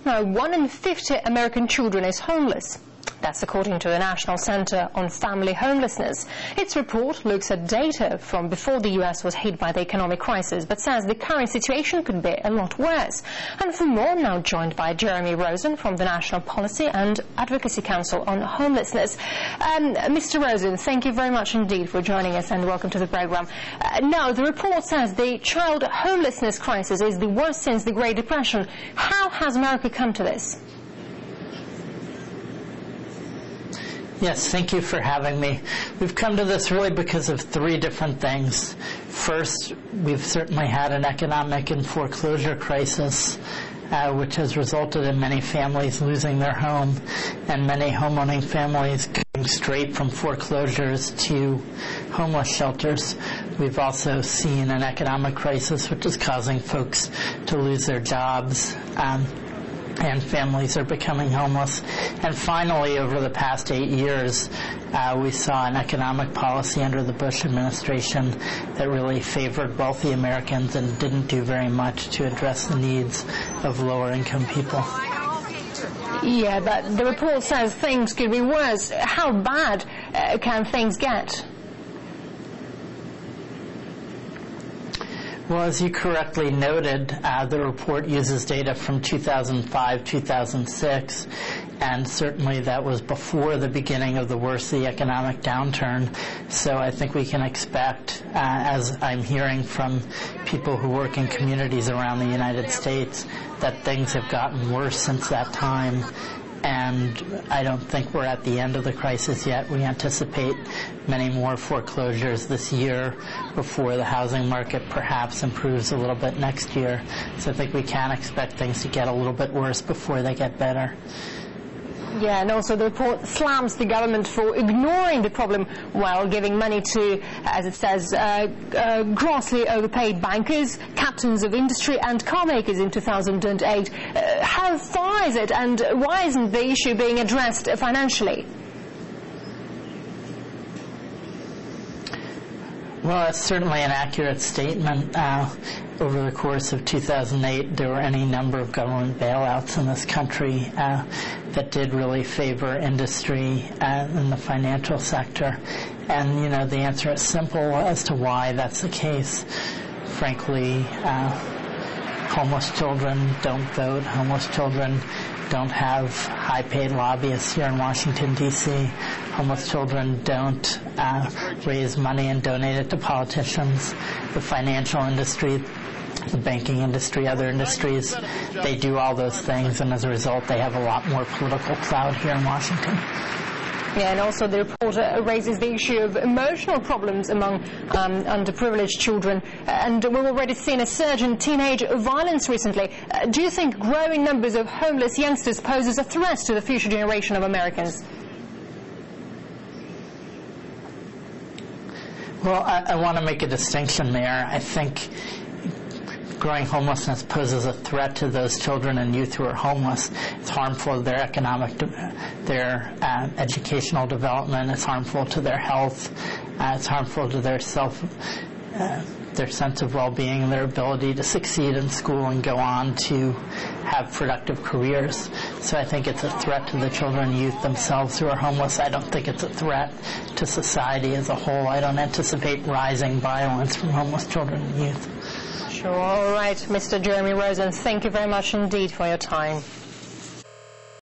Now, 1 in 50 American children is homeless. That's according to the National Center on Family Homelessness. Its report looks at data from before the U.S. was hit by the economic crisis, but says the current situation could be a lot worse. And for more, now joined by Jeremy Rosen from the National Policy and Advocacy Council on Homelessness. Mr. Rosen, thank you very much indeed for joining us and welcome to the program. Now, the report says the child homelessness crisis is the worst since the Great Depression. How has America come to this? Yes, thank you for having me. We've come to this really because of three different things. First, we've certainly had an economic and foreclosure crisis, which has resulted in many families losing their home and many homeowning families going straight from foreclosures to homeless shelters. We've also seen an economic crisis which is causing folks to lose their jobs, and families are becoming homeless. And finally, over the past 8 years, we saw an economic policy under the Bush administration that really favored wealthy Americans and didn't do very much to address the needs of lower-income people. Yeah, but the report says things could be worse. How bad can things get? Well, as you correctly noted, the report uses data from 2005, 2006, and certainly that was before the beginning of the worst of the economic downturn. So I think we can expect, as I'm hearing from people who work in communities around the United States, that things have gotten worse since that time. And I don't think we're at the end of the crisis yet. We anticipate many more foreclosures this year before the housing market perhaps improves a little bit next year. So I think we can expect things to get a little bit worse before they get better. Yeah, and also the report slams the government for ignoring the problem while giving money to, as it says, grossly overpaid bankers, captains of industry and car makers in 2008. How far is it, and why isn't the issue being addressed financially? Well, that's certainly an accurate statement. Over the course of 2008, there were any number of government bailouts in this country that did really favor industry and the financial sector. And, you know, the answer is simple as to why that's the case. Frankly, homeless children don't vote. Homeless children don't have high-paid lobbyists here in Washington, D.C. Homeless children don't raise money and donate it to politicians. The financial industry, the banking industry, other industries, they do all those things, and as a result, they have a lot more political clout here in Washington. Yeah, and also the report raises the issue of emotional problems among underprivileged children. And we've already seen a surge in teenage violence recently. Do you think growing numbers of homeless youngsters poses a threat to the future generation of Americans? Well, I want to make a distinction there. I think growing homelessness poses a threat to those children and youth who are homeless. It's harmful to their educational development. It's harmful to their health. It's harmful to their sense of well-being and their ability to succeed in school and go on to have productive careers. So I think it's a threat to the children and youth themselves who are homeless. I don't think it's a threat to society as a whole. I don't anticipate rising violence from homeless children and youth. Sure. All right, Mr. Jeremy Rosen, thank you very much indeed for your time.